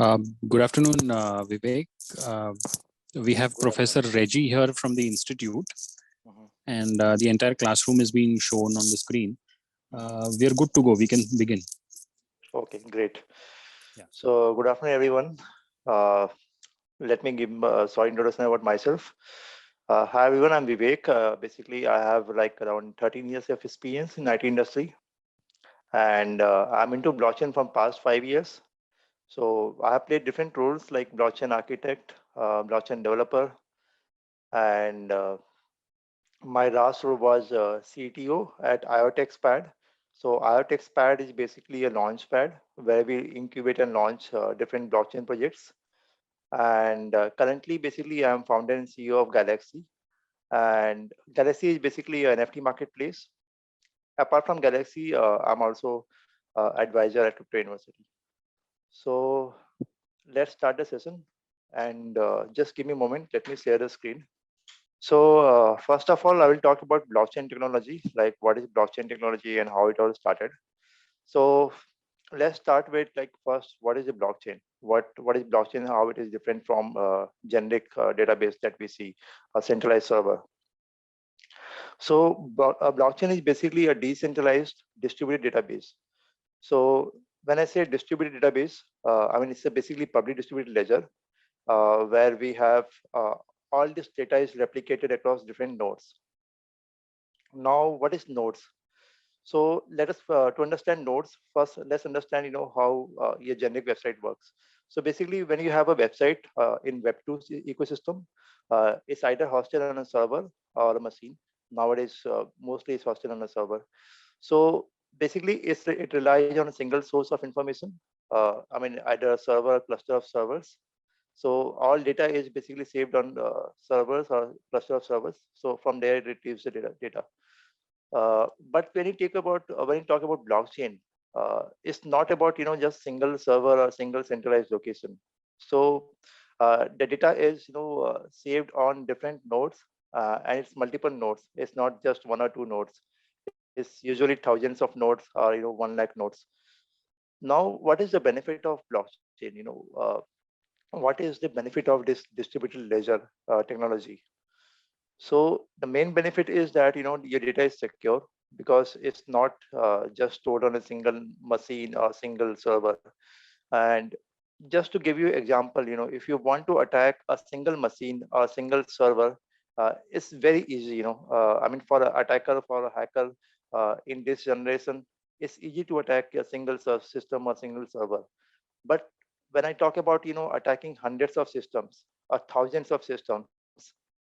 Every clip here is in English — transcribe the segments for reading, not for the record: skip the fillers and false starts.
Good afternoon, Vivek. Uh, we have Professor Reggie here from the Institute, and the entire classroom is being shown on the screen. We are good to go. We can begin. Okay, great. Yeah. So, good afternoon, everyone. Let me give a short introduction about myself. Hi, everyone. I'm Vivek. Basically, I have like around 13 years of experience in IT industry, and I'm into blockchain from past 5 years. So, I have played different roles like blockchain architect, blockchain developer, and my last role was CTO at IoTexPad. So IoTexPad is basically a launch pad where we incubate and launch different blockchain projects. And currently, basically, I'm founder and CEO of Galaxy. And Galaxy is basically an NFT marketplace. Apart from Galaxy, I'm also advisor at Crypto University. So let's start the session. And just give me a moment. Let me share the screen. So first of all, I will talk about blockchain technology, like what is blockchain technology and how it all started. So let's start with like first, what is a blockchain? What is blockchain? How it is different from generic database that we see, a centralized server. So a blockchain is basically a decentralized distributed database. So when I say distributed database, I mean it's a basically public distributed ledger where we have all this data is replicated across different nodes. Now, what is nodes? So let us to understand nodes first. Let's understand how your generic website works. So basically, when you have a website in Web2 ecosystem, it's either hosted on a server or a machine. Nowadays, mostly it's hosted on a server. So basically, it relies on a single source of information. I mean, either a server, a cluster of servers. So all data is basically saved on servers or cluster of servers. So from there, it retrieves the data. But when you talk about blockchain, it's not about just single server or single centralized location. So the data is saved on different nodes, and it's multiple nodes. It's not just one or two nodes. It's usually thousands of nodes or 1 lakh nodes. Now, what is the benefit of blockchain? What is the benefit of this distributed ledger technology? So the main benefit is that your data is secure because it's not just stored on a single machine or single server. And just to give you example, if you want to attack a single machine or a single server, it's very easy. I mean, for an attacker, for a hacker in this generation, it's easy to attack a single system or single server. But when I talk about attacking hundreds of systems or thousands of systems,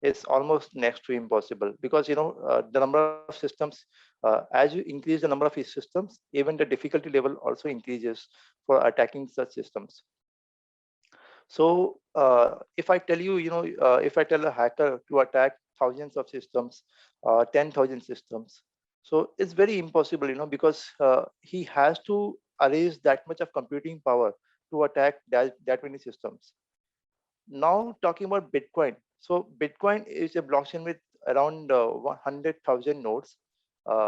it's almost next to impossible because the number of systems, as you increase the number of these systems, even the difficulty level also increases for attacking such systems. So if I tell you, if I tell a hacker to attack thousands of systems, 10,000 systems, so it's very impossible, because he has to arrange that much of computing power to attack that many systems. Now talking about Bitcoin. So Bitcoin is a blockchain with around 100,000 nodes.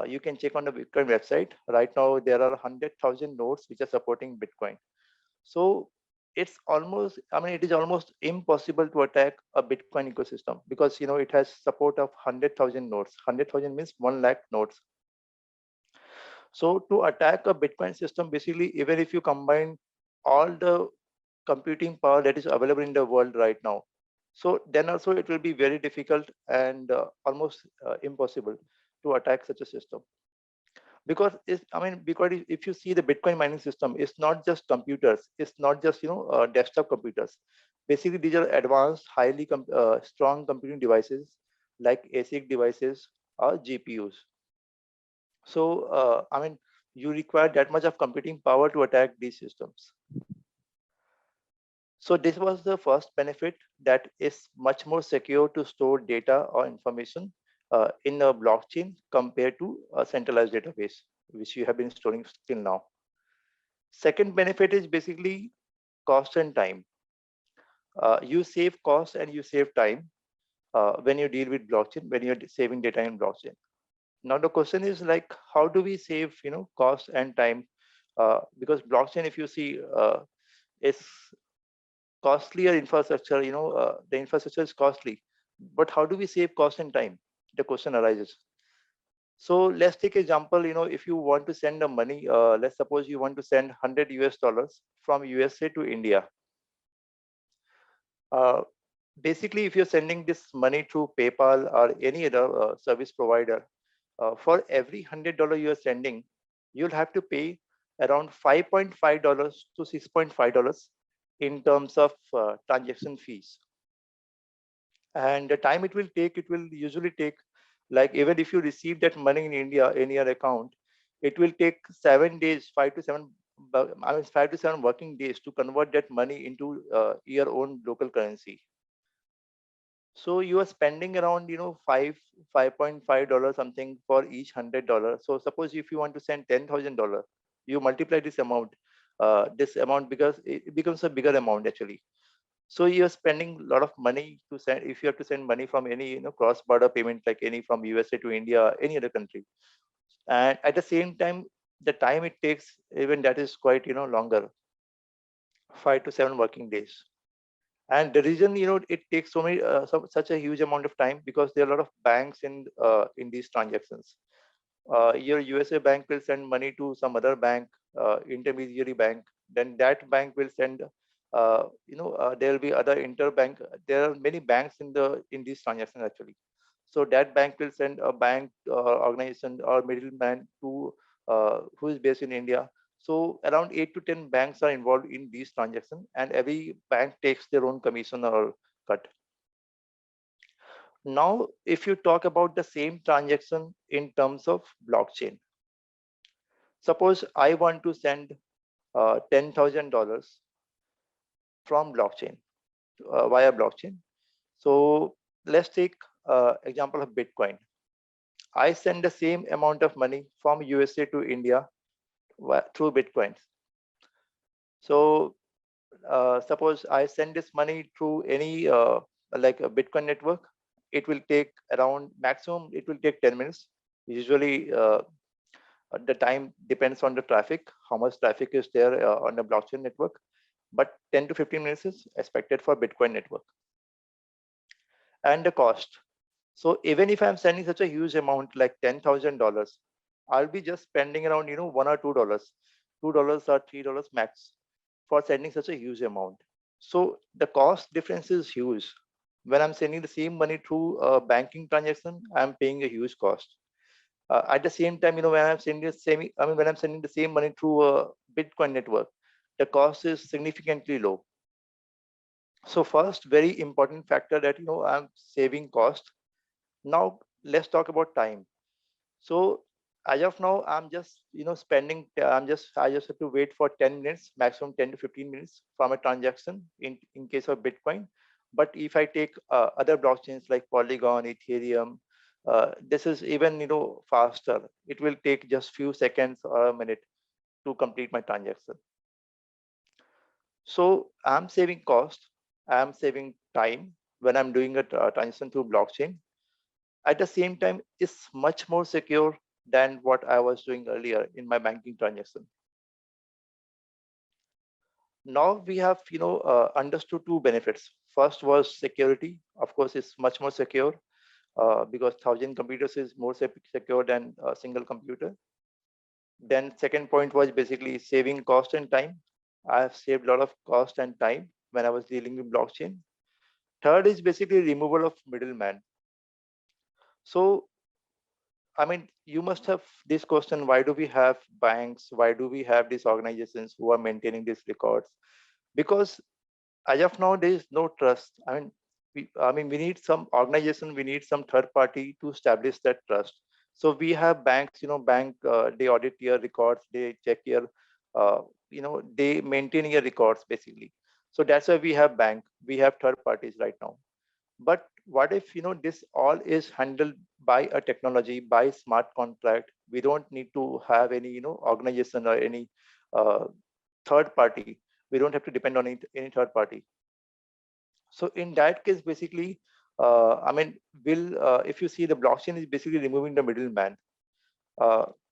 You can check on the Bitcoin website. Right now, there are 100,000 nodes which are supporting Bitcoin. So it is almost impossible to attack a Bitcoin ecosystem because it has support of 100,000 nodes. 100,000 means 1 lakh nodes. So to attack a Bitcoin system, basically, even if you combine all the computing power that is available in the world right now, so then also it will be very difficult and almost impossible to attack such a system. Because if you see the Bitcoin mining system, it's not just computers, it's not just desktop computers. Basically, these are advanced, highly strong computing devices like ASIC devices or GPUs. So you require that much of computing power to attack these systems. So this was the first benefit, that is much more secure to store data or information in a blockchain compared to a centralized database, which you have been storing till now. Second benefit is basically cost and time. You save cost and you save time when you deal with blockchain, when you're saving data in blockchain. Now the question is like, how do we save cost and time? Because blockchain, if you see, is costlier infrastructure, the infrastructure is costly, but how do we save cost and time? The question arises. So let's take example, if you want to send the money, let's suppose you want to send 100 US dollars from USA to India. Uh, Basically, if you're sending this money through PayPal or any other service provider, for every $100 you're sending, you'll have to pay around $5.5 to $6.5 in terms of transaction fees. And the time it will usually take, like even if you receive that money in India in your account, it will take 7 days, 5 to 7 working days to convert that money into your own local currency. So you are spending around, $5.5 something for each $100. So suppose if you want to send $10,000, you multiply this amount because it becomes a bigger amount actually. So you're spending a lot of money to send, if you have to send money from any, cross-border payment, like any from USA to India, any other country. And at the same time, the time it takes, even that is quite, longer, 5 to 7 working days. And the reason, it takes such a huge amount of time, because there are a lot of banks in these transactions. Your USA bank will send money to some other bank, intermediary bank. Then that bank will send, there will be other interbank. There are many banks in these transactions actually. So that bank will send a bank organization or middleman to who is based in India. So around 8 to 10 banks are involved in these transactions, and every bank takes their own commission or cut. Now, if you talk about the same transaction in terms of blockchain, suppose I want to send $10,000 from blockchain, via blockchain. So let's take example of Bitcoin. I send the same amount of money from USA to India through Bitcoins. So suppose I send this money through any like a Bitcoin network, it will take around maximum, it will take 10 minutes. Usually the time depends on the traffic, how much traffic is there on the blockchain network, but 10 to 15 minutes is expected for Bitcoin network. And the cost. So even if I'm sending such a huge amount like $10,000, I'll be just spending around, $1 or $2, $2 or $3 max for sending such a huge amount. So the cost difference is huge. When I'm sending the same money through a banking transaction, I'm paying a huge cost. At the same time, when I'm sending when I'm sending the same money through a Bitcoin network, the cost is significantly low. So first, very important factor that I'm saving cost. Now let's talk about time. So as of now, I'm just spending. I just have to wait for 10 minutes, maximum 10 to 15 minutes from a transaction in case of Bitcoin. But if I take other blockchains like Polygon, Ethereum, this is even faster. It will take just few seconds or a minute to complete my transaction. So I'm saving cost. I'm saving time when I'm doing a transaction through blockchain. At the same time, it's much more secure than what I was doing earlier in my banking transaction. Now we have understood two benefits. First was security. Of course, it's much more secure because 1,000 computers is more secure than a single computer. Then second point was basically saving cost and time. I have saved a lot of cost and time when I was dealing with blockchain. Third is basically removal of middleman. So I mean, you must have this question, why do we have banks? Why do we have these organizations who are maintaining these records? Because as of now, there is no trust. We need some organization, we need some third party to establish that trust. So we have banks, they audit your records, they check your, they maintain your records basically. So that's why we have bank, we have third parties right now. But what if this all is handled by a technology, by smart contract? We don't need to have any organization or any third party. We don't have to depend on any third party. So in that case, basically, if you see, the blockchain is basically removing the middleman.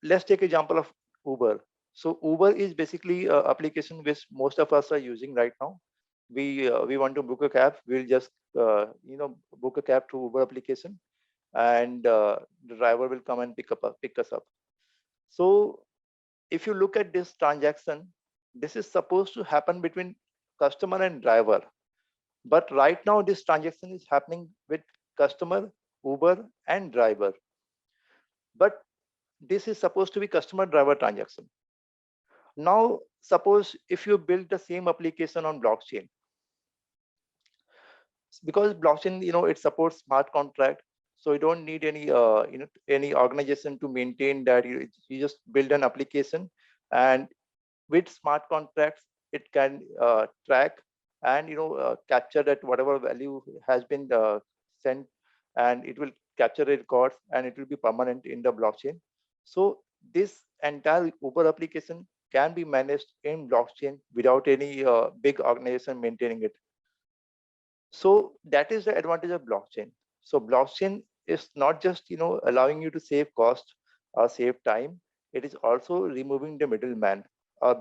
Let's take example of Uber. So Uber is basically an application which most of us are using right now. we want to book a cab, we'll just book a cab through Uber application, and the driver will come and pick us up. So if you look at this transaction, this is supposed to happen between customer and driver, but right now this transaction is happening with customer, Uber, and driver. But this is supposed to be customer driver transaction. Now suppose if you build the same application on blockchain, because blockchain, it supports smart contract, so you don't need any organization to maintain that. You just build an application, and with smart contracts it can track and capture that whatever value has been sent, and it will capture the records, and it will be permanent in the blockchain. So this entire Uber application can be managed in blockchain without any big organization maintaining it. So that is the advantage of blockchain. So blockchain is not just allowing you to save cost or save time. It is also removing the middleman,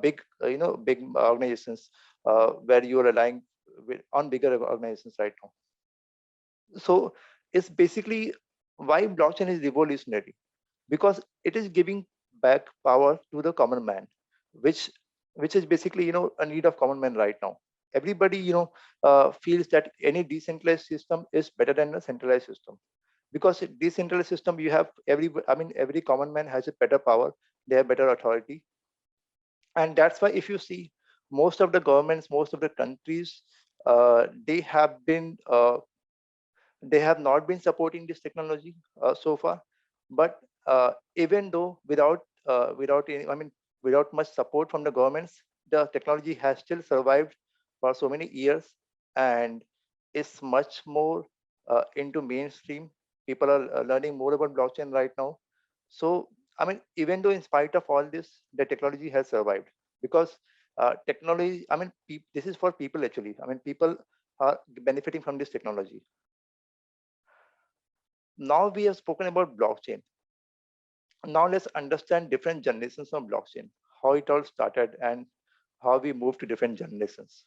big organizations where you are relying on bigger organizations right now. So it's basically why blockchain is revolutionary, because it is giving back power to the common man, which is basically a need of common man right now. Everybody feels that any decentralized system is better than a centralized system, because decentralized system, you have every common man has a better power, they have better authority. And that's why if you see most of the governments, most of the countries, they have not been supporting this technology so far. But even though without much support from the governments, the technology has still survived for so many years, and is much more into mainstream. People are learning more about blockchain right now. So even though in spite of all this, the technology has survived, because technology, this is for people actually. People are benefiting from this technology. Now we have spoken about blockchain. Now let's understand different generations of blockchain, how it all started, and how we moved to different generations.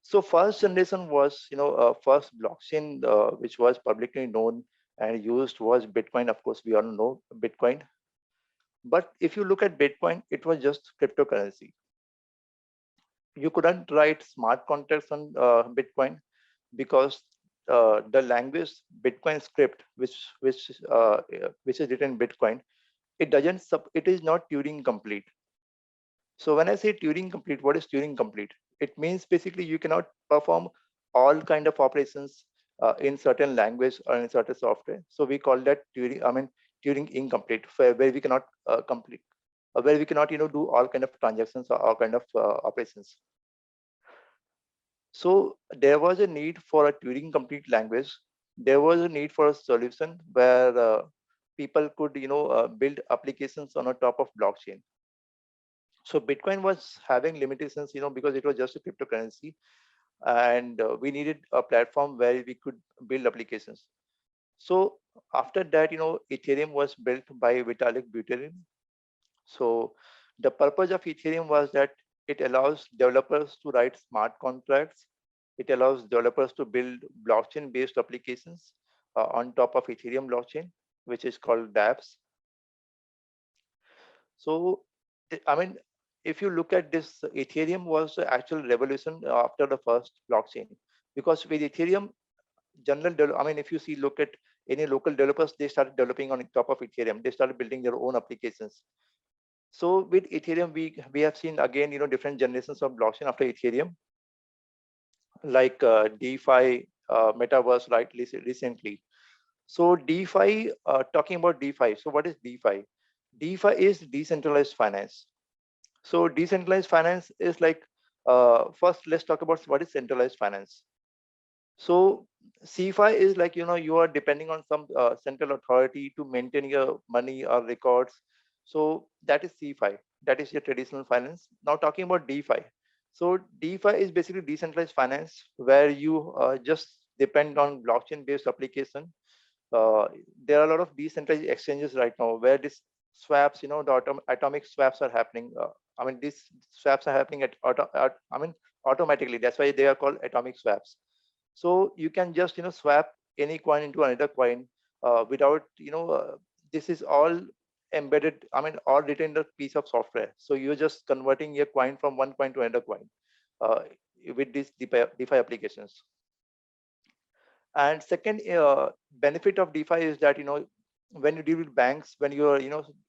So first generation was, first blockchain which was publicly known and used was Bitcoin. Of course, we all know Bitcoin. But if you look at Bitcoin, it was just cryptocurrency. You couldn't write smart contracts on Bitcoin, because the language Bitcoin script, which is written in Bitcoin, it is not Turing complete. So when I say Turing complete, what is Turing complete? It means basically you cannot perform all kind of operations in certain language or in certain software. So we call that Turing incomplete, where we cannot complete, where we cannot do all kind of transactions or all kind of operations. So there was a need for a Turing complete language. There was a need for a solution where people could build applications on a top of blockchain. So Bitcoin was having limitations, because it was just a cryptocurrency, and we needed a platform where we could build applications. So after that, Ethereum was built by Vitalik Buterin. So the purpose of Ethereum was that it allows developers to write smart contracts. It allows developers to build blockchain-based applications on top of Ethereum blockchain, which is called dApps. So, if you look at this, Ethereum was the actual revolution after the first blockchain, because with Ethereum, if you look at any local developers, they started developing on top of Ethereum. They started building their own applications. So with Ethereum, we have seen again, different generations of blockchain after Ethereum, like DeFi, Metaverse, right? Recently. So DeFi, talking about DeFi. So what is DeFi? DeFi is decentralized finance. So decentralized finance is like, first let's talk about what is centralized finance. So CeFi is like, you are depending on some central authority to maintain your money or records. So that is CeFi. That is your traditional finance. Now talking about DeFi. So DeFi is basically decentralized finance, where you just depend on blockchain-based application. There are a lot of decentralized exchanges right now where this swaps, the atomic swaps are happening. These swaps are happening automatically. That's why they are called atomic swaps. So you can just swap any coin into another coin without this is all embedded. I mean, all written in a piece of software. So you're just converting a coin from one coin to another coin uh, with these DeFi applications. And second benefit of DeFi is that when you deal with banks, when you're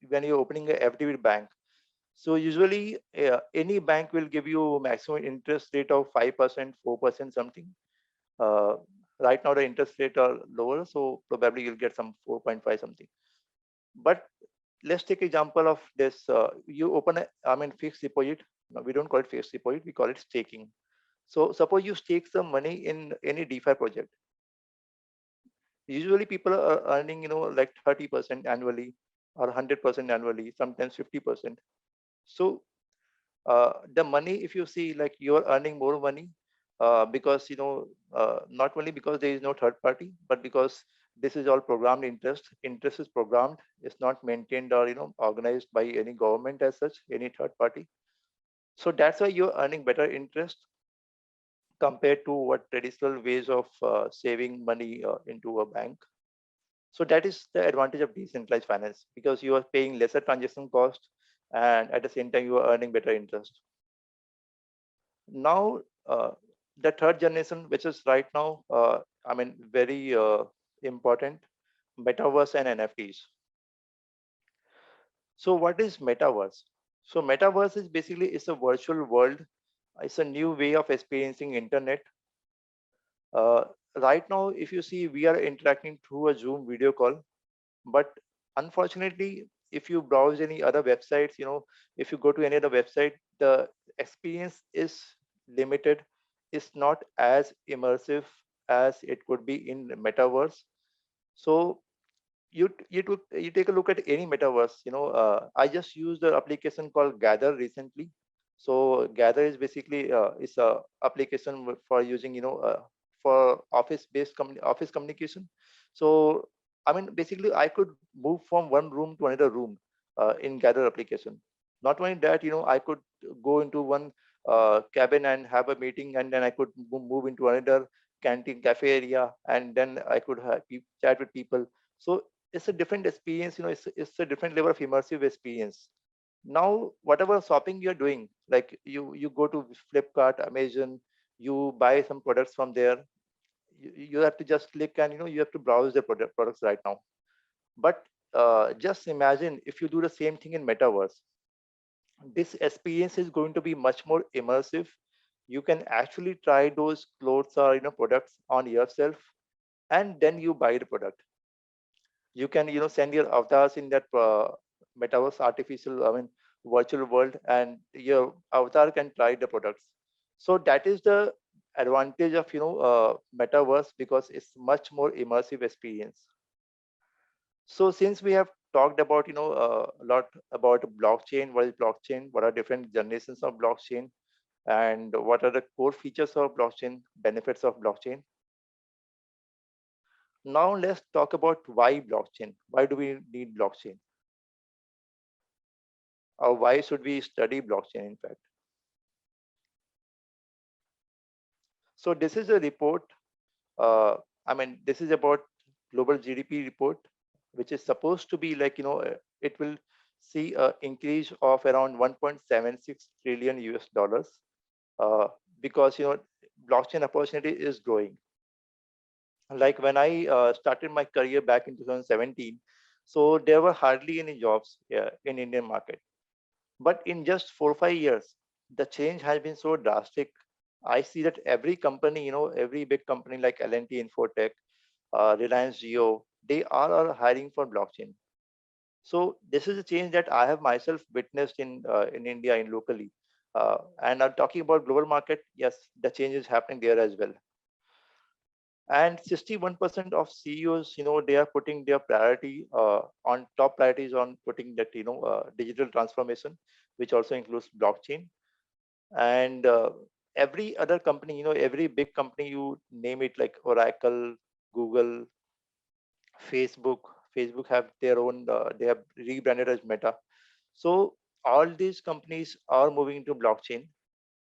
when you're opening a FD with bank, so usually any bank will give you maximum interest rate of 5%, 4%, something. Uh, right now the interest rate are lower, so probably you'll get some 4.5 something. But let's take example of this. You open a, I mean, fixed deposit. No, we don't call it fixed deposit. We call it staking. So suppose you stake some money in any DeFi project. Usually people are earning, like 30% annually or 100% annually, sometimes 50%. So the money, if you see, like you're earning more money because not only because there is no third party, but because this is all programmed interest. Interest is programmed. It's not maintained or organized by any government as such, any third party. So that's why you're earning better interest compared to what traditional ways of saving money into a bank. So that is the advantage of decentralized finance, because you are paying lesser transaction cost and at the same time you are earning better interest. Now, the third generation, which is right now, I mean, very important, Metaverse and NFTs. So what is Metaverse? So Metaverse is basically it's a virtual world. It's a new way of experiencing internet. Uh, right now, if you see, we are interacting through a Zoom video call, but unfortunately, if you browse any other websites, if you go to any other website, the experience is limited. It's not as immersive as it could be in Metaverse. So you take a look at any Metaverse. I just used the application called Gather recently. So Gather is basically is a application for using for office communication. So I mean, basically I could move from one room to another room in Gather application. Not only that, I could go into one cabin and have a meeting, and then I could move into another canteen cafe area, and then I could chat with people. So it's a different experience. It's a different level of immersive experience. Now whatever shopping you're doing, like you go to Flipkart, Amazon, you buy some products from there. You have to just click, and you have to browse the products right now. But just imagine if you do the same thing in Metaverse. This experience is going to be much more immersive. You can actually try those clothes or products on yourself, and then you buy the product. You can send your avatars in that Metaverse artificial, I mean, virtual world, and your avatar can try the products. So that is the advantage of Metaverse, because it's much more immersive experience. So since we have talked about a lot about blockchain, what is blockchain, what are different generations of blockchain, and what are the core features of blockchain, benefits of blockchain. Now let's talk about why blockchain. Why do we need blockchain? Or why should we study blockchain, in fact? So this is a report. Uh, I mean, this is about global GDP report, which is supposed to be like, it will see an increase of around 1.76 trillion US dollars because, blockchain opportunity is growing. Like when I started my career back in 2017, so there were hardly any jobs in Indian market. But in just 4 or 5 years, the change has been so drastic. I see that every company, every big company like L&T Infotech, Reliance Jio, they all are hiring for blockchain. So this is a change that I have myself witnessed in India, in locally. And I'm talking about global market. Yes, the change is happening there as well. And 61% of CEOs, they are putting their priority on top priorities on putting that digital transformation, which also includes blockchain. And every other company, every big company, you name it, like Oracle, Google, Facebook have their own, they have rebranded as Meta. So all these companies are moving into blockchain.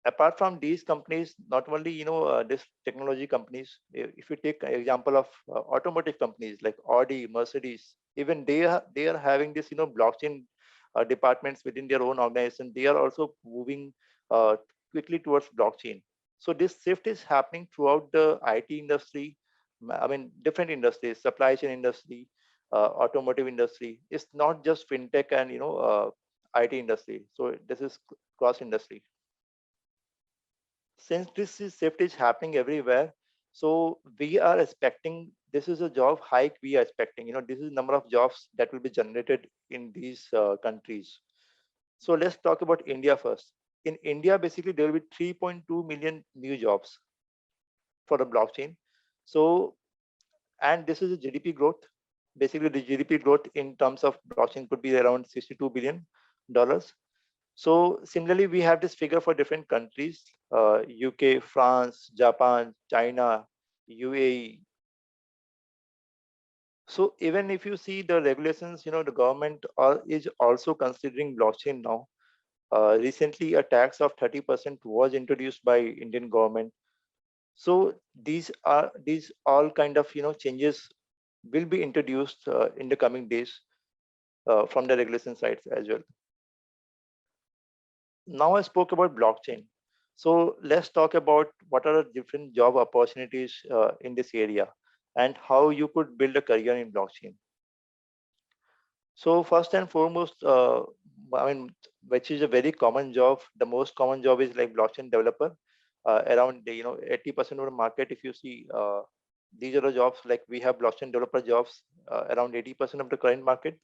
apart from these companies, not only this technology companies, if you take an example of automotive companies like Audi, Mercedes, even they are having this blockchain departments within their own organization. They are also moving uh, quickly towards blockchain. So this shift is happening throughout the IT industry. I mean, different industries, supply chain industry, automotive industry. It's not just fintech and IT industry. So this is cross industry. Since this is shift is happening everywhere, so we are expecting this is a job hike we are expecting. This is number of jobs that will be generated in these countries. So let's talk about India first. In India, basically there will be 3.2 million new jobs for the blockchain. So, and this is a GDP growth. Basically, the GDP growth in terms of blockchain could be around $62 billion. So similarly, we have this figure for different countries, UK, France, Japan, China, UAE. So even if you see the regulations, the government is also considering blockchain now. Recently, a tax of 30% was introduced by Indian government. So these all kind of changes will be introduced in the coming days from the regulation sides as well. Now I spoke about blockchain. So let's talk about what are the different job opportunities in this area and how you could build a career in blockchain. So first and foremost, I mean, which is a very common job. The most common job is like blockchain developer. Around 80% of the market, if you see, these are the jobs like we have blockchain developer jobs around 80% of the current market.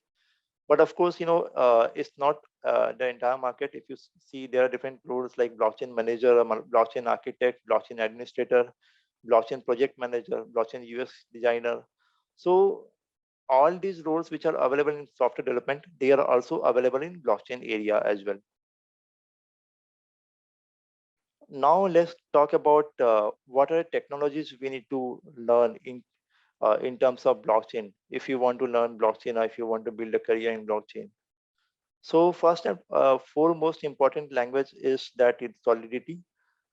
But of course, it's not the entire market. If you see, there are different roles like blockchain manager, blockchain architect, blockchain administrator, blockchain project manager, blockchain UX designer. So all these roles which are available in software development, they are also available in blockchain area as well. Now let's talk about what are technologies we need to learn in terms of blockchain if you want to learn blockchain or if you want to build a career in blockchain. So first and foremost important language is that it's Solidity.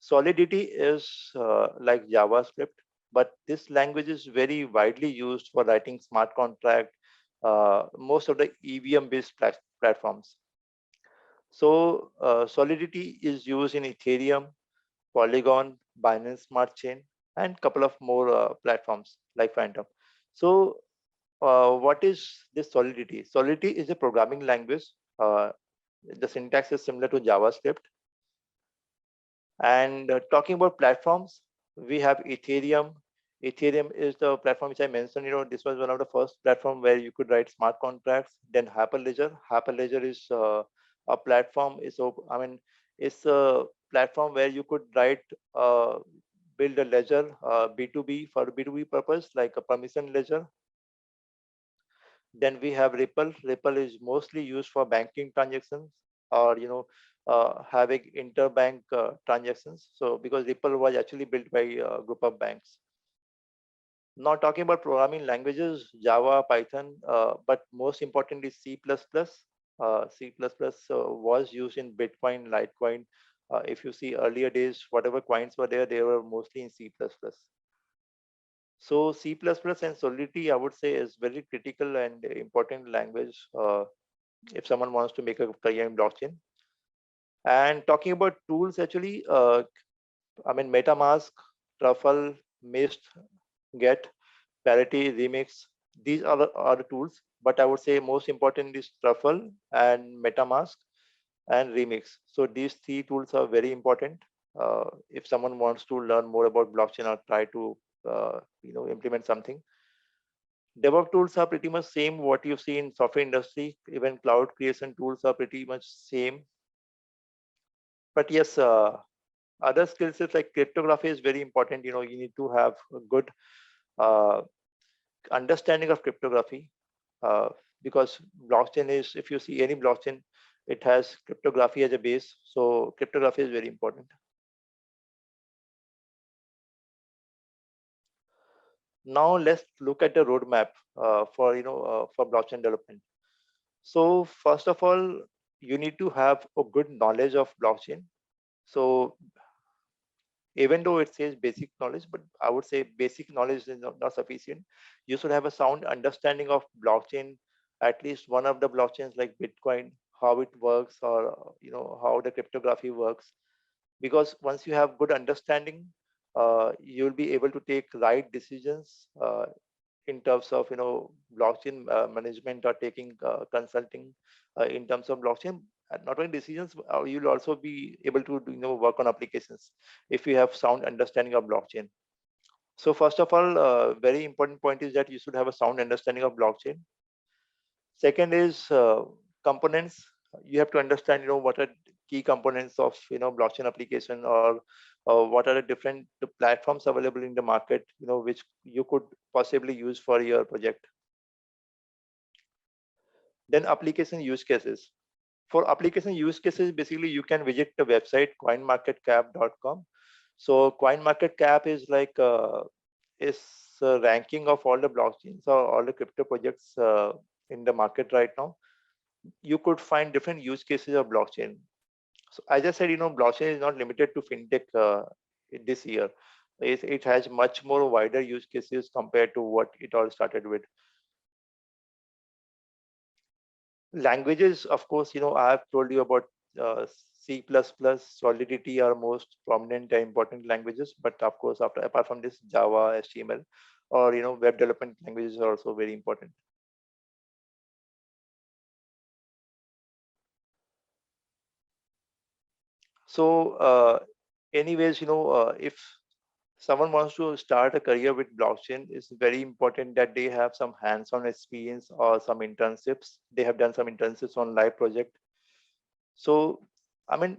Solidity is like JavaScript, but this language is very widely used for writing smart contract, most of the EVM based platforms. So Solidity is used in Ethereum, Polygon, Binance Smart Chain, and couple of more platforms like Phantom. So what is this Solidity? Solidity is a programming language. The syntax is similar to JavaScript. And talking about platforms, we have Ethereum. Ethereum is the platform which I mentioned. This was one of the first platform where you could write smart contracts. Then Hyperledger. Hyperledger is a platform. It's a platform where you could write, build a ledger, B2B for B2B purpose, like a permission ledger. Then we have Ripple. Ripple is mostly used for banking transactions or having interbank transactions. So because Ripple was actually built by a group of banks. Now talking about programming languages, Java, Python, but most importantly C++. C++ was used in Bitcoin, Litecoin. If you see earlier days, whatever coins were there, they were mostly in C++. So C++ and Solidity, I would say, is very critical and important language if someone wants to make a career in blockchain. And talking about tools, actually, MetaMask, Truffle, Mist, Get, Parity, Remix. These are the tools, but I would say most important is Truffle and MetaMask and Remix. So these three tools are very important if someone wants to learn more about blockchain or try to implement something. DevOps tools are pretty much same what you see in software industry. Even cloud creation tools are pretty much same. But yes, other skill sets like cryptography is very important. You need to have a good uh, understanding of cryptography because blockchain is, if you see any blockchain, it has cryptography as a base. So cryptography is very important. Now let's look at the roadmap for blockchain development. So first of all, you need to have a good knowledge of blockchain. So even though it says basic knowledge, but I would say basic knowledge is not sufficient. You should have a sound understanding of blockchain, at least one of the blockchains like Bitcoin, how it works, or how the cryptography works. Because once you have good understanding, you'll be able to take right decisions in terms of blockchain management, or taking consulting in terms of blockchain. And not only decisions, you'll also be able to work on applications if you have sound understanding of blockchain. So first of all, very important point is that you should have a sound understanding of blockchain. Second is components. You have to understand what are key components of blockchain application, or what are the different platforms available in the market which you could possibly use for your project. Then application use cases. For application use cases, basically you can visit the website coinmarketcap.com. So CoinMarketCap is like is a ranking of all the blockchains or all the crypto projects in the market right now. You could find different use cases of blockchain. So as I said, blockchain is not limited to fintech this year. It has much more wider use cases compared to what it all started with. Languages, of course, I have told you about C++, Solidity are most prominent and important languages. But of course, apart from this, Java, HTML, or web development languages are also very important. So, anyways, if someone wants to start a career with blockchain, it's very important that they have some hands-on experience or some internships. They have done some internships on live project. So, I mean,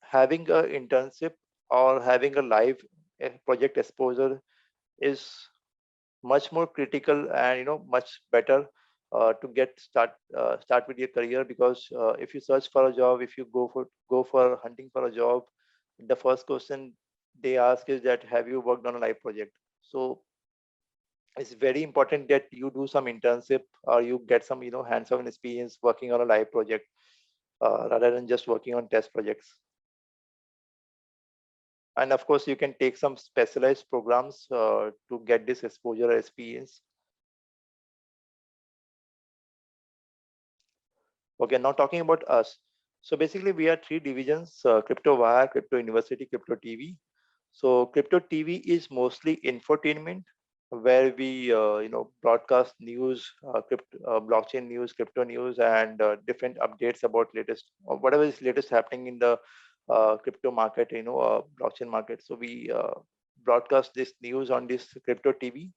having an internship or having a live project exposure is much more critical, and much better to start with your career. Because if you search for a job, if you go for hunting for a job, the first question they ask is that, have you worked on a live project? So it's very important that you do some internship, or you get some hands-on experience working on a live project, rather than just working on test projects. And of course, you can take some specialized programs to get this exposure or experience. Okay, now talking about us. So basically, we are three divisions: Crypto Wire, Crypto University, Crypto TV. So Crypto TV is mostly infotainment, where we broadcast news, blockchain news, crypto news, and different updates about latest or whatever is latest happening in the crypto market, blockchain market. So we broadcast this news on this Crypto TV,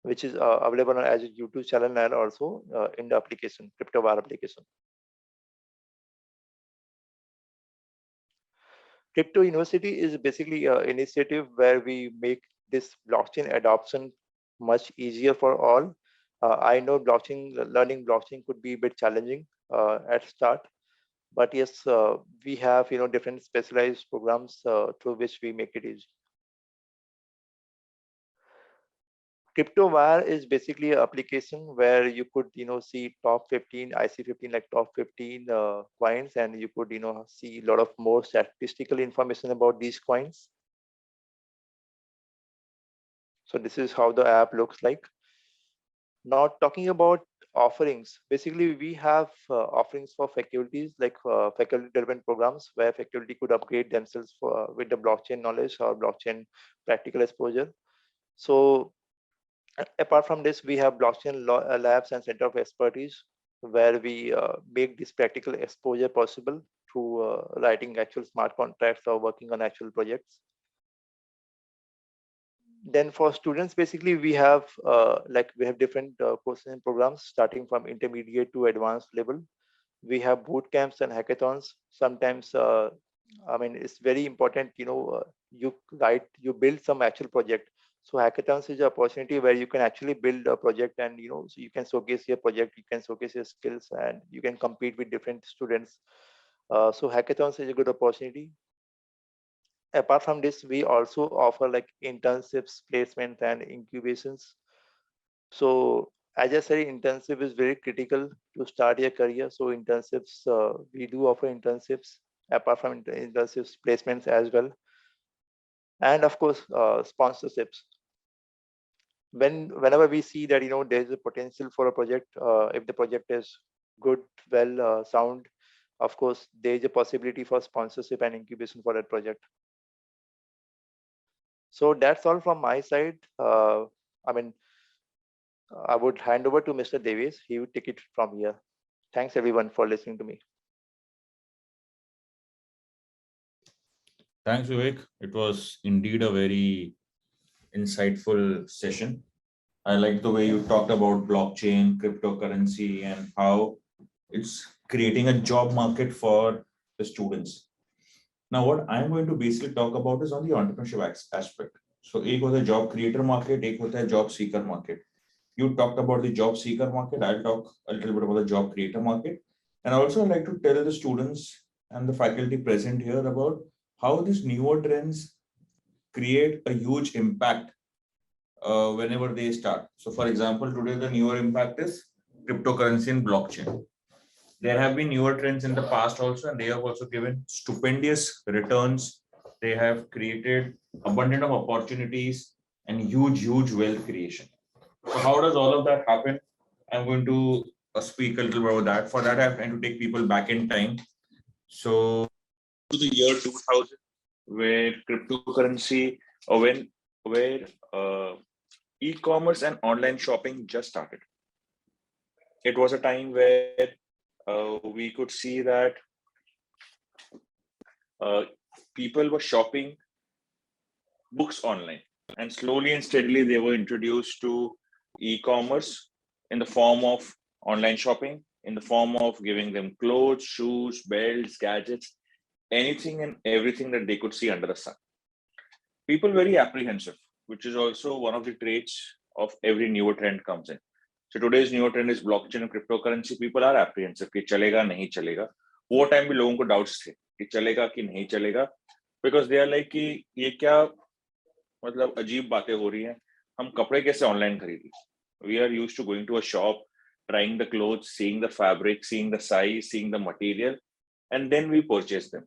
which is available as a YouTube channel, and also in the application, Crypto Wire application. Crypto University is basically an initiative where we make this blockchain adoption much easier for all. I know learning blockchain could be a bit challenging at start, but yes, we have different specialized programs through which we make it easy. CryptoWire is basically an application where you could see top 15 IC15, like top 15 coins, and you could see a lot of more statistical information about these coins. So this is how the app looks like. Now talking about offerings, basically we have offerings for faculties, like faculty development programs, where faculty could upgrade themselves with the blockchain knowledge or blockchain practical exposure. So apart from this, we have blockchain labs and center of expertise, where we make this practical exposure possible through writing actual smart contracts or working on actual projects. Then for students, basically we have different courses and programs starting from intermediate to advanced level. We have boot camps and hackathons. Sometimes it's very important, you build some actual project. So hackathons is an opportunity where you can actually build a project, and so you can showcase your project, you can showcase your skills, and you can compete with different students. So hackathons is a good opportunity. Apart from this, we also offer like internships, placements, and incubations. So as I said, internship is very critical to start your career. So internships, we do offer internships. apart from internships, placements as well. And of course, sponsorships. Whenever we see that, there's a potential for a project, if the project is good, well, sound, of course, there is a possibility for sponsorship and incubation for that project. So that's all from my side. I mean, I would hand over to Mr. Davis. He would take it from here. Thanks everyone for listening to me. Thanks, Vivek. It was indeed a very insightful session. I like the way you talked about blockchain, cryptocurrency, and how it's creating a job market for the students. Now, what I'm going to basically talk about is on the entrepreneurship aspect. So, एक होता है job creator market, एक होता है job seeker market. You talked about the job seeker market. I'll talk a little bit about the job creator market. And I also like to tell the students and the faculty present here about how these newer trends create a huge impact whenever they start. So for example, today the newer impact is cryptocurrency and blockchain. There have been newer trends in the past also, and they have also given stupendous returns. They have created abundant of opportunities and huge wealth creation. So how does all of that happen? I'm going to speak a little bit about that. For that, I have to take people back in time. So to the year 2000, where cryptocurrency, or where e-commerce and online shopping just started. It was a time where we could see that people were shopping books online, and slowly and steadily they were introduced to e-commerce in the form of online shopping, in the form of giving them clothes, shoes, belts, gadgets, anything and everything that they could see under the sun. People very apprehensive, which is also one of the traits of every newer trend comes in. So today's newer trend is blockchain and cryptocurrency. People are apprehensive कि चलेगा नहीं चलेगा. वो time भी लोगों को doubts थे कि चलेगा कि नहीं चलेगा, because they are like कि ये क्या मतलब अजीब बातें हो रही हैं, हम कपड़े कैसे ऑनलाइन खरीदें. We are used to going to a shop, trying the clothes, seeing the fabric, seeing the size, seeing the material, and then we purchase them.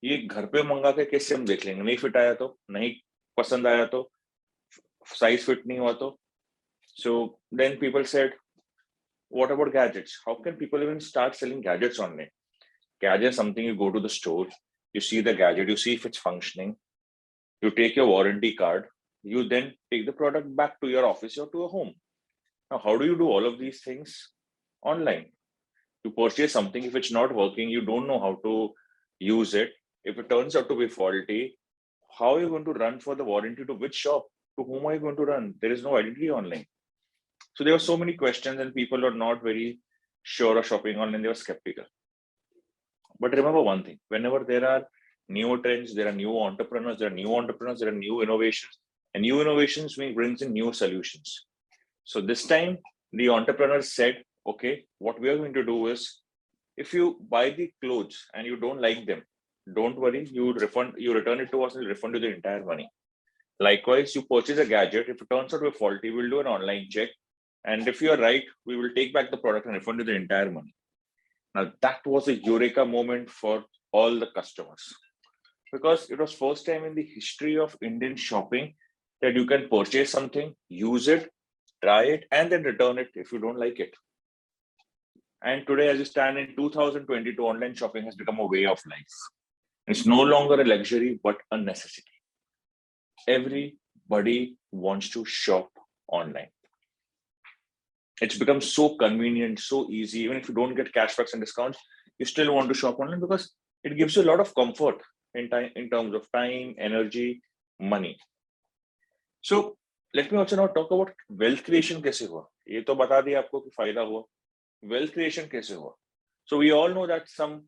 ये घर पे मंगा के कैसे हम देख लेंगे, नहीं फिट आया तो, नहीं पसंद आया तो, size fit नहीं हुआ तो. So then people said, what about gadgets? How can people even start selling gadgets online? Gadget is something you go to the store, you see the gadget, you see if it's functioning, you take your warranty card, you then take the product back to your office or to a home. Now, how do you do all of these things online? You purchase something, if it's not working, you don't know how to use it. If it turns out to be faulty, how are you going to run for the warranty? To which shop? To whom are you going to run? There is no identity online. So there were so many questions and people are not very sure of shopping online. They were skeptical. But remember one thing, whenever there are newer trends, there are new entrepreneurs, there are new innovations, and new innovations brings in new solutions. So this time the entrepreneurs said, okay, what we are going to do is, if you buy the clothes and you don't like them, don't worry, you return it to us and we'll refund you the entire money. Likewise, you purchase a gadget, if it turns out to be faulty, we'll do an online check. And if you are right, we will take back the product and refund you the entire money. Now that was a eureka moment for all the customers, because it was first time in the history of Indian shopping that you can purchase something, use it, try it, and then return it if you don't like it. And today, as you stand in 2022, online shopping has become a way of life. It's no longer a luxury, but a necessity. Everybody wants to shop online. It's become so convenient, so easy. Even if you don't get cashbacks and discounts, you still want to shop online because it gives you a lot of comfort in terms of time, energy, money. So let me also now talk about wealth creation. कैसे हुआ? ये तो बता दिया आपको कि फायदा हुआ. Wealth creation कैसे हुआ? So we all know that some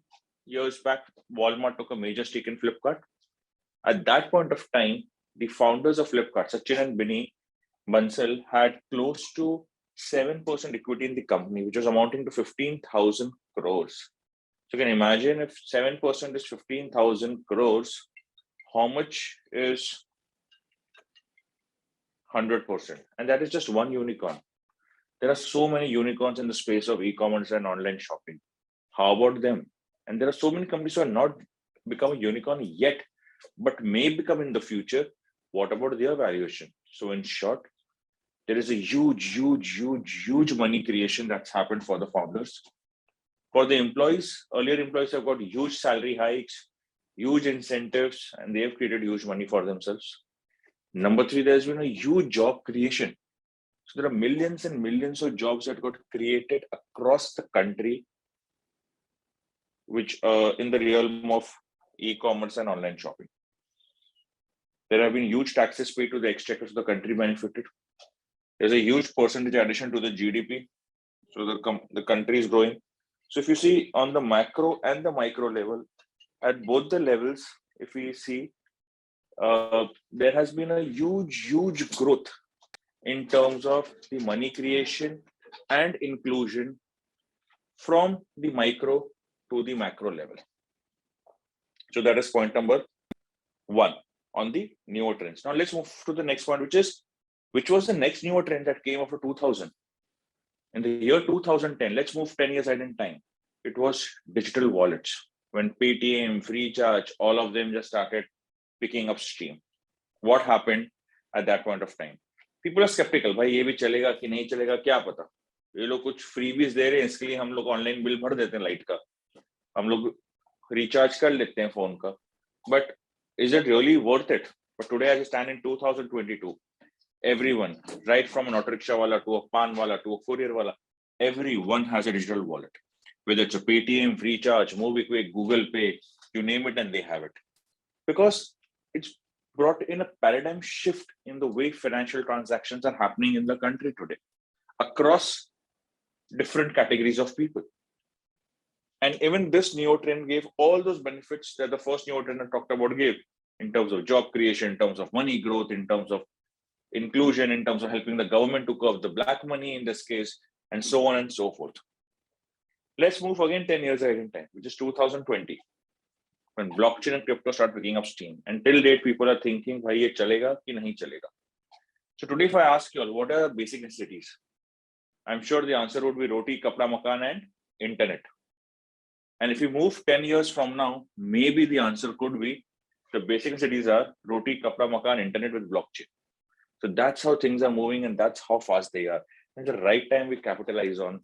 years back, Walmart took a major stake in Flipkart. At that point of time, the founders of Flipkart, Sachin and Binny Bansal, had close to 7% equity in the company, which was amounting to 15,000 crores. So you can imagine if 7% is 15,000 crores, how much is 100%? And that is just one unicorn. There are so many unicorns in the space of e-commerce and online shopping. How about them? And there are so many companies who are not become a unicorn yet, but may become in the future. What about their valuation? So in short, there is a huge money creation that's happened for the founders. For the employees, earlier employees have got huge salary hikes, huge incentives, and they have created huge money for themselves. Number three, there's been a huge job creation. So there are millions and millions of jobs that got created across the country, which in the realm of e-commerce and online shopping. There have been huge taxes paid to the exchequer, so the country benefited. There's a huge percentage addition to the GDP, so the country is growing. So if you see on the macro and the micro level, at both the levels, if we see, there has been a huge growth in terms of the money creation and inclusion from the micro to the macro level. So that is point number one on the newer trends. Now let's move to the next point, which was the next newer trend that came after 2000. In the year 2010, let's move 10 years ahead in time. It was digital wallets. When Paytm, Freecharge, all of them just started picking up steam. What happened at that point of time? People are skeptical. भाई ये भी चलेगा कि नहीं चलेगा, क्या पता? ये लोग कुछ freebies दे रहे हैं, इसके लिए हम लोग ऑनलाइन बिल भर देते हैं लाइट का, हम लोग रिचार्ज कर लेते हैं फोन का. But is it really worth it? But today, as I stand in 2022, everyone, right from an auto rickshaw wala to a pan wala to a courier wala, everyone has a digital wallet. Whether it's a Paytm, Freecharge, MobiKwik, Google Pay, you name it and they have it. Because it's brought in a paradigm shift in the way financial transactions are happening in the country today across different categories of people. And even this neo trend gave all those benefits that the first neo trend I talked about gave, in terms of job creation, in terms of money growth, in terms of inclusion, in terms of helping the government to curb the black money in this case, and so on and so forth. Let's move again 10 years ahead in time, which is 2020, when blockchain and crypto start picking up steam. Until date, people are thinking, bhai, ye chalega ki nahi chalega? So today, if I ask you all, what are the basic necessities? I'm sure the answer would be roti, kapda, makan, and internet. And if you move 10 years from now, maybe the answer could be the basic necessities are roti, kapda, makan, internet with blockchain. So that's how things are moving, and that's how fast they are. And the right time we capitalize on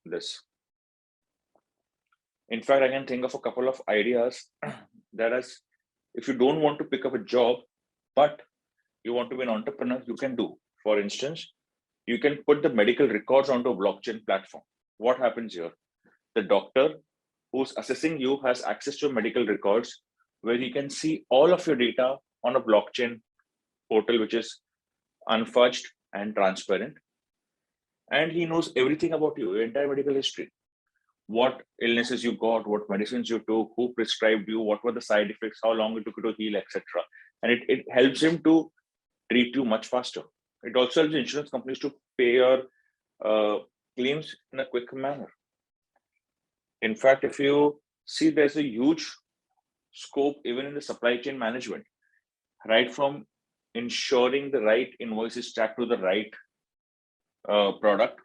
this. In fact, I can think of a couple of ideas that is, if you don't want to pick up a job, but you want to be an entrepreneur, you can do. For instance, you can put the medical records onto a blockchain platform. What happens here? The doctor who's assessing you has access to medical records where he can see all of your data on a blockchain portal, which is unfudged and transparent. And he knows everything about you, your entire medical history. What illnesses you got, what medicines you took, who prescribed you, what were the side effects, how long it took you to heal, etc. And it helps him to treat you much faster. It also helps insurance companies to pay your claims in a quick manner. In fact, if you see, there's a huge scope even in the supply chain management, right from ensuring the right invoices tracked to the right product,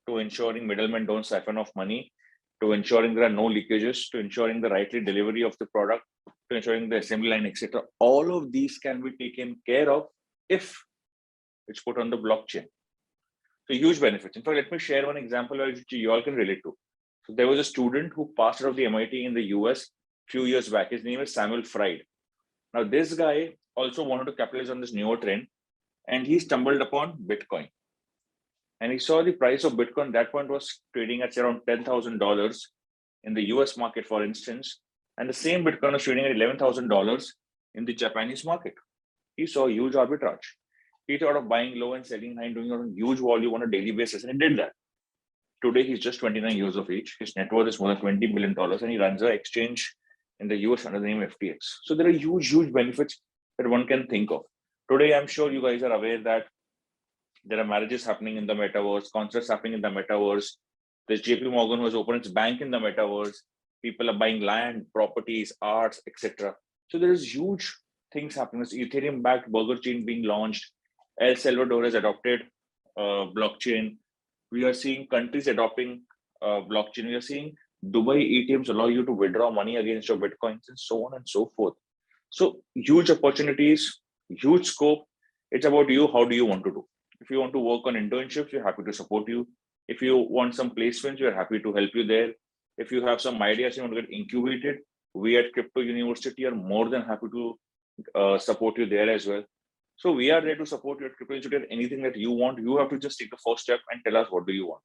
to ensuring middlemen don't siphon off money, to ensuring there are no leakages, to ensuring the rightly delivery of the product, to ensuring the assembly line, etc. All of these can be taken care of if it's put on the blockchain. So huge benefits. In fact, let me share one example which you all can relate to. So there was a student who passed out of the MIT in the US a few years back. His name is Samuel Fried. Now, this guy also wanted to capitalize on this newer trend, and he stumbled upon Bitcoin. And he saw the price of Bitcoin at that point was trading at around $10,000 in the US market, for instance. And the same Bitcoin was trading at $11,000 in the Japanese market. He saw a huge arbitrage. He thought of buying low and selling high and doing it on a huge volume on a daily basis, and he did that. Today, he's just 29 years of age. His net worth is more than $20 billion, and he runs an exchange in the US under the name FTX. So there are huge benefits that one can think of. Today, I'm sure you guys are aware that there are marriages happening in the metaverse, concerts happening in the metaverse. There's JP Morgan who has opened its bank in the metaverse. People are buying land, properties, arts, etc. So there is huge things happening. There's Ethereum-backed burger chain being launched. El Salvador has adopted blockchain. We are seeing countries adopting blockchain. We are seeing Dubai ATMs allow you to withdraw money against your Bitcoins and so on and so forth. So huge opportunities, huge scope. It's about you. How do you want to do? If you want to work on internships, we're happy to support you. If you want some placements, we're happy to help you there. If you have some ideas you want to get incubated, we at Crypto University are more than happy to support you there as well. So we are there to support you at Crypto Institute. Anything that you want, you have to just take the first step and tell us what do you want.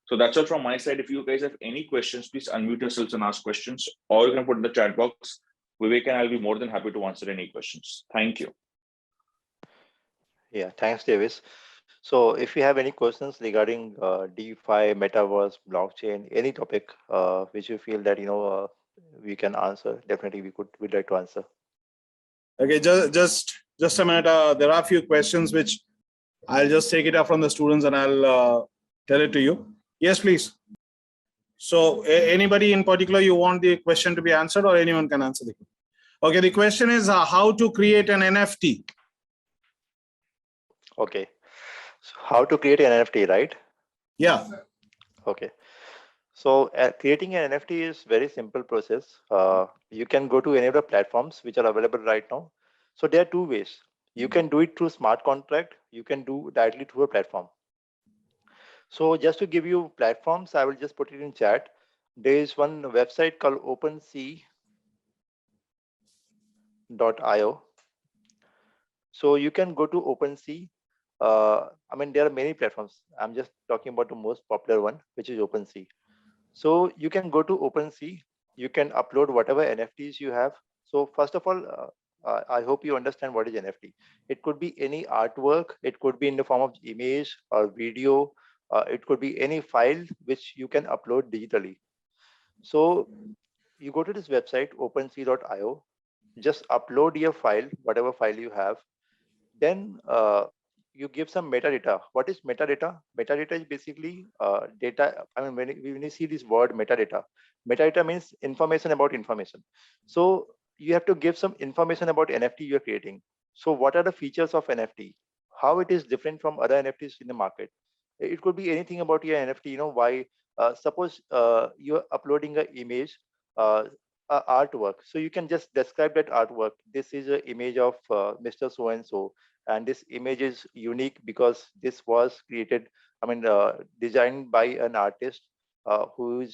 So that's all from my side. If you guys have any questions, please unmute yourselves and ask questions, or you can put in the chat box. Vivek and I'll be more than happy to answer any questions. Thank you. Yeah, thanks, Davis. So if you have any questions regarding DeFi, Metaverse, blockchain, any topic which you feel that we can answer, definitely we'd like to answer. Okay, just a minute. There are a few questions which I'll just take it up from the students and I'll tell it to you. Yes, please. So anybody in particular you want the question to be answered, or anyone can answer the question? Okay, the question is how to create an NFT. Okay, so how to create an NFT, right? Yeah. Okay. So creating an NFT is very simple process. You can go to any of the platforms which are available right now. So there are two ways. You can do it through smart contract. You can do directly through a platform. So just to give you platforms, I will just put it in chat. There is one website called OpenSea.io. So you can go to OpenSea. I mean, there are many platforms. I'm just talking about the most popular one, which is OpenSea. So you can go to OpenSea. You can upload whatever NFTs you have. So first of all, I hope you understand what is NFT. It could be any artwork. It could be in the form of image or video. It could be any file which you can upload digitally. So you go to this website, OpenSea.io. Just upload your file, whatever file you have. Then you give some metadata. What is metadata? Metadata is basically data. I mean, when you see this word metadata, metadata means information about information. So you have to give some information about NFT you're creating. So what are the features of NFT? How it is different from other NFTs in the market? It could be anything about your NFT. Why? Suppose you're uploading an image, artwork. So you can just describe that artwork. This is an image of Mr. So and so, and this image is unique because this was created, designed by an artist who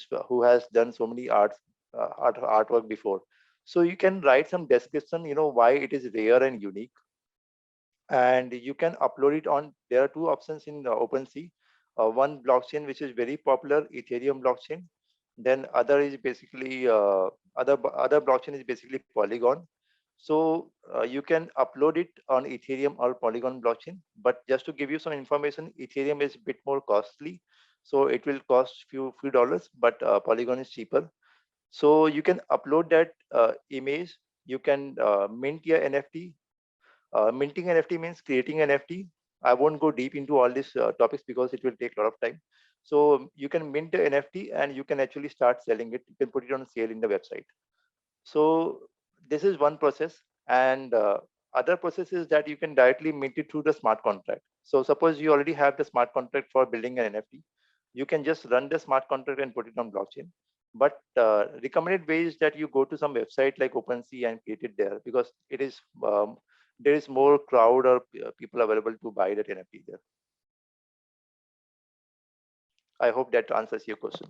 has done so many artwork before. So you can write some description, why it is rare and unique, and you can upload it on. There are two options in OpenSea. One blockchain which is very popular, Ethereum blockchain. Then other is basically other blockchain is basically Polygon. So you can upload it on Ethereum or Polygon blockchain. But just to give you some information, Ethereum is a bit more costly, so it will cost few dollars. But Polygon is cheaper. So you can upload that image. You can mint your NFT. Minting NFT means creating an NFT. I won't go deep into all these topics because it will take a lot of time. So you can mint the NFT and you can actually start selling it. You can put it on sale in the website. So this is one process, and other process is that you can directly mint it through the smart contract. So suppose you already have the smart contract for building an NFT, you can just run the smart contract and put it on blockchain. But recommended way is that you go to some website like OpenSea and create it there, because it is there is more crowd or people available to buy that NFT there. I hope that answers your question.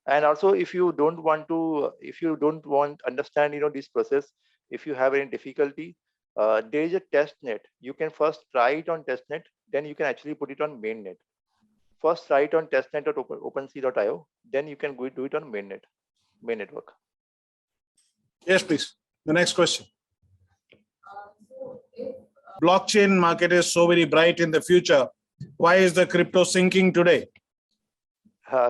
And also, if you don't want understand this process, if you have any difficulty, there is a test net. You can first try it on test net, then you can actually put it on mainnet. First try it on testnet.opensea.io, then you can go do it on main network. Yes, please. The next question. Blockchain market is so very bright in the future. Why is the crypto sinking today?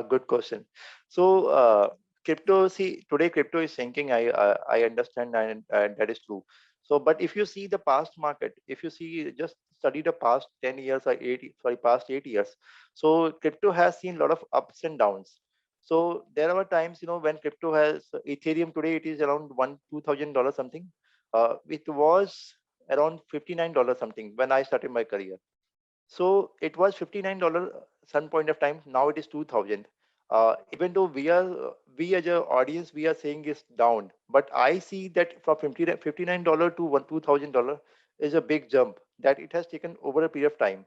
Good question. So today crypto is sinking. I understand, and that is true. So, but if you see the past market, if you see, just study the past 10 years or past 8 years. So crypto has seen a lot of ups and downs. So there are times, when crypto has Ethereum today, it is around $2,000 something. It was around $59 something when I started my career. So it was $59 some point of time. Now it is 2000. Even though we as a audience, we are saying it's down, but I see that from $59 to $2,000 is a big jump that it has taken over a period of time.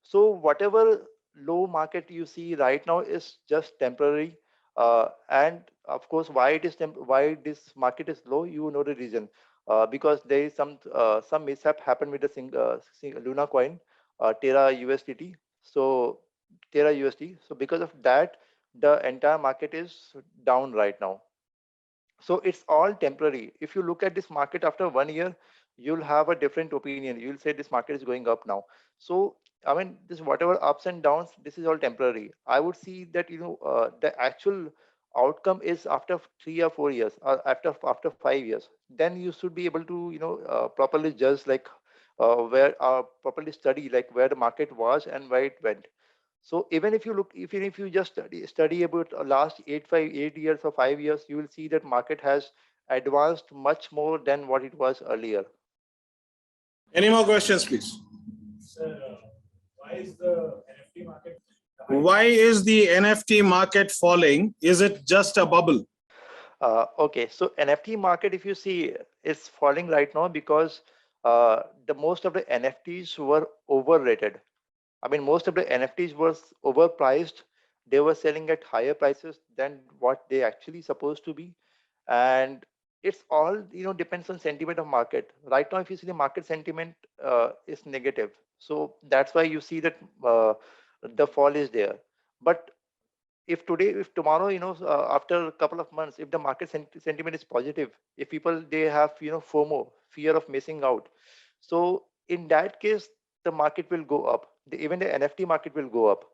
So whatever low market you see right now is just temporary. And of course, why it is why this market is low, you know the reason. Because there is some mishap happened with the Luna coin, Terra USDT. So Terra USD. So because of that, the entire market is down right now. So it's all temporary. If you look at this market after 1 year, you'll have a different opinion. You'll say this market is going up now. So I mean, this whatever ups and downs, this is all temporary. I would see that the actual outcome is after 3 or 4 years, or after 5 years. Then you should be able to properly judge, like where properly study like where the market was and where it went. So even if you just study about last 8 years or 5 years, you will see that market has advanced much more than what it was earlier. Any more questions, please? Sir, why is the NFT market? Why is the NFT market falling? Is it just a bubble? Okay, so NFT market, if you see, is falling right now because the most of the NFTs were overrated. I mean, most of the NFTs was overpriced. They were selling at higher prices than what they actually supposed to be, and it's all depends on sentiment of market. Right now, if you see the market sentiment is negative, so that's why you see that the fall is there. But if today, if tomorrow, after a couple of months, if the market sentiment is positive, if people they have FOMO, fear of missing out, so in that case, the market will go up. Even the NFT market will go up.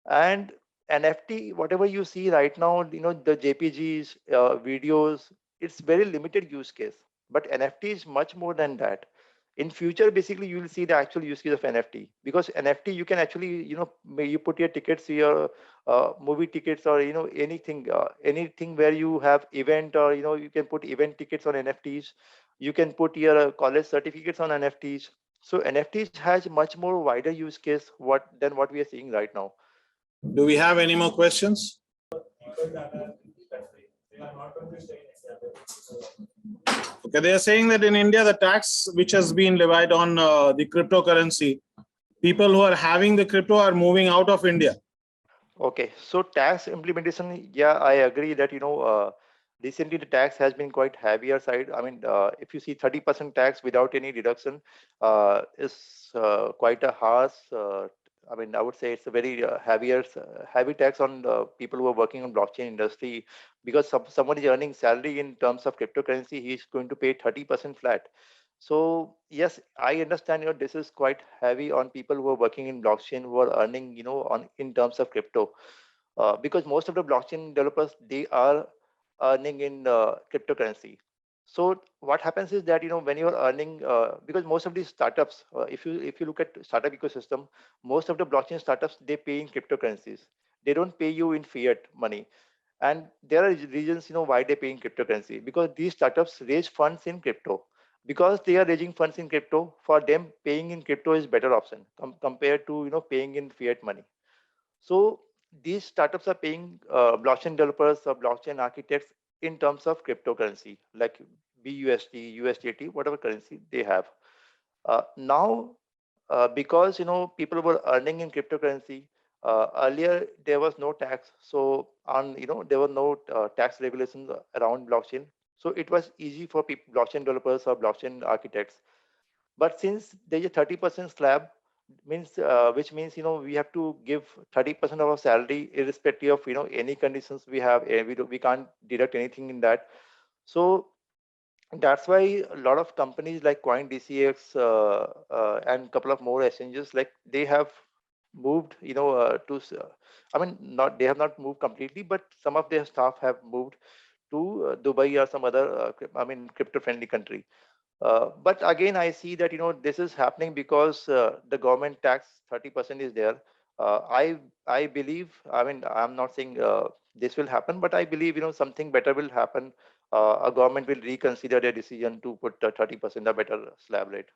And NFT, whatever you see right now, the JPGs, videos, it's very limited use case. But NFT is much more than that. In future, basically, you will see the actual use case of NFT, because NFT you can actually, you put your tickets, your movie tickets, or anything where you have event, or you can put event tickets on NFTs. You can put your college certificates on NFTs. So NFTs has much more wider use case than what we are seeing right now. Do we have any more questions? Okay, they are saying that in India, the tax which has been levied on the cryptocurrency, people who are having the crypto are moving out of India. Okay, so tax implementation, yeah, I agree that recently the tax has been quite heavier side. I mean, if you see 30% tax without any deduction is quite a harsh. I mean, I would say it's a very heavy tax on people who are working on blockchain industry, because someone is earning salary in terms of cryptocurrency, he's going to pay 30% flat. So yes, I understand, this is quite heavy on people who are working in blockchain, who are earning, on in terms of crypto, because most of the blockchain developers, they are earning in cryptocurrency. So what happens is that, when you're earning, because most of these startups, if you look at startup ecosystem, most of the blockchain startups, they pay in cryptocurrencies. They don't pay you in fiat money. And there are reasons, why they pay in cryptocurrency, because these startups raise funds in crypto. Because they are raising funds in crypto, for them paying in crypto is better option compared to paying in fiat money. So these startups are paying blockchain developers or blockchain architects in terms of cryptocurrency, like BUSD, USDT, whatever currency they have. Now, because people were earning in cryptocurrency, earlier there was no tax, so there were no tax regulations around blockchain, so it was easy for people, blockchain developers or blockchain architects. But since there's a 30% slab, means which means we have to give 30% of our salary irrespective of any conditions we have. We can't deduct anything in that. So that's why a lot of companies like CoinDCX and couple of more exchanges, like they have moved I mean, not they have not moved completely, but some of their staff have moved to Dubai or some other crypto friendly country. But again, I see that this is happening because the government tax 30% is there. I believe. I mean, I'm not saying this will happen, but I believe something better will happen. A government will reconsider their decision to put 30% a better slab rate.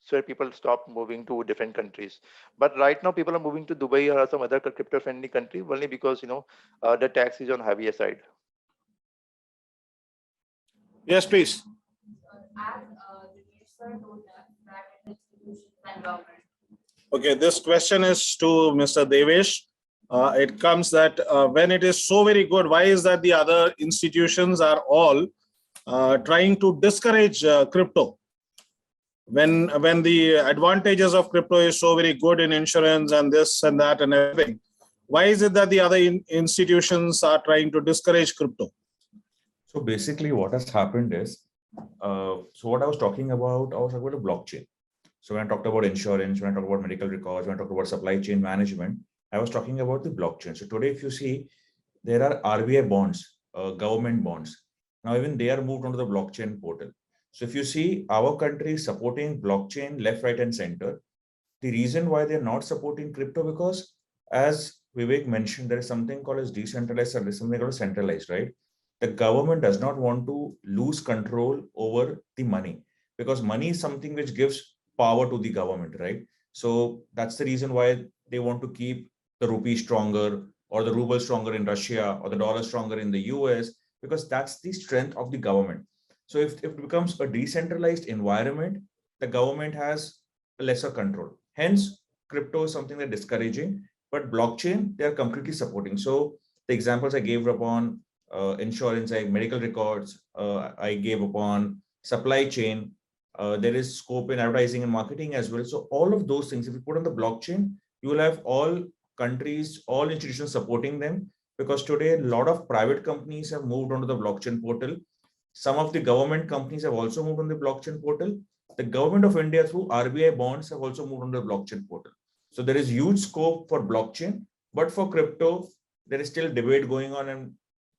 so that people stop moving to different countries. But right now, people are moving to Dubai or some other crypto-friendly country only because the tax is on heavier side. Yes, please. Okay, this question is to Mr. Devesh. It comes that when it is so very good, why is that the other institutions are all trying to discourage crypto? When the advantages of crypto is so very good in insurance and this and that and everything, why is it that the other institutions are trying to discourage crypto? So basically what has happened is, so what I was talking about the blockchain. So when I talked about insurance, when I talked about medical records, when I talked about supply chain management, I was talking about the blockchain. So today, if you see, there are RBI bonds, government bonds. Now even they are moved onto the blockchain portal. So if you see our country supporting blockchain left, right, and center, the reason why they're not supporting crypto, because as Vivek mentioned, there is something called as decentralized and something called centralized, right? The government does not want to lose control over the money, because money is something which gives power to the government, right? So that's the reason why they want to keep the rupee stronger, or the ruble stronger in Russia, or the dollar stronger in the US, because that's the strength of the government. So if it becomes a decentralized environment, the government has lesser control. Hence, crypto is something they're discouraging, but blockchain, they're completely supporting. So the examples I gave upon insurance, like medical records, I gave upon supply chain, there is scope in advertising and marketing as well. So all of those things, if you put on the blockchain, you will have all countries, all institutions supporting them, because today a lot of private companies have moved onto the blockchain portal. Some of the government companies have also moved on the blockchain portal. The government of India through RBI bonds have also moved on the blockchain portal. So there is huge scope for blockchain, but for crypto, there is still debate going on, and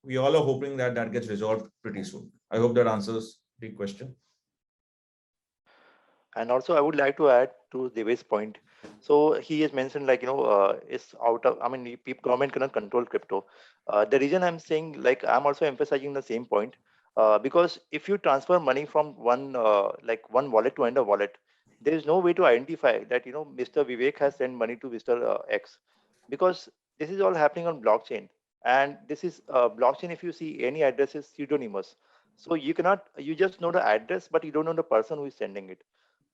we all are hoping that that gets resolved pretty soon. I hope that answers the question. And also, I would like to add to Devesh's point. So he has mentioned, like, it's out of, I mean, government cannot control crypto. The reason I'm saying, like, I'm also emphasizing the same point, because if you transfer money from one wallet to another wallet, there is no way to identify that, Mr. Vivek has sent money to Mr. X, because this is all happening on blockchain. And this is blockchain, if you see any address is pseudonymous. So you just know the address, but you don't know the person who is sending it.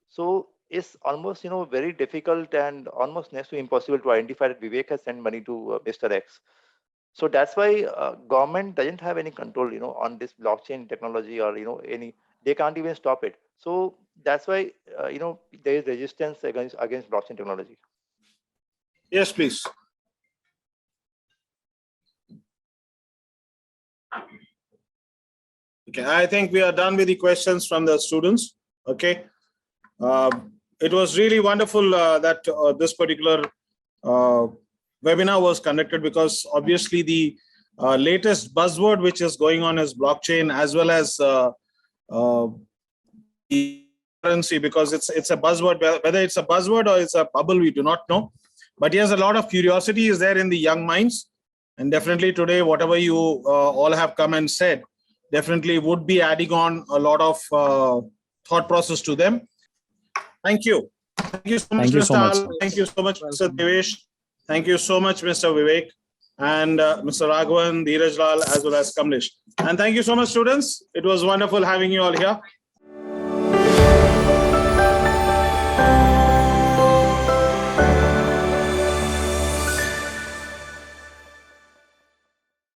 So it's almost, very difficult and almost next to impossible to identify that Vivek has sent money to Mr. X. So that's why government doesn't have any control, on this blockchain technology, or, they can't even stop it. So that's why, there is resistance against blockchain technology. Yes, please. Okay, I think we are done with the questions from the students. Okay. It was really wonderful that this particular webinar was conducted, because obviously the latest buzzword which is going on is blockchain, as well as the currency, because it's a buzzword. Whether it's a buzzword or it's a bubble, we do not know. But yes, a lot of curiosity is there in the young minds, and definitely today, whatever you all have come and said, definitely would be adding on a lot of thought process to them. Thank you. Thank you so much, Mr. Al. Thank you so much, Mr. Devesh. Thank you so much, Mr. Vivek, and Mr. Raghavan, Dheeraj Lal, as well as Kamlesh. And thank you so much, students. It was wonderful having you all here.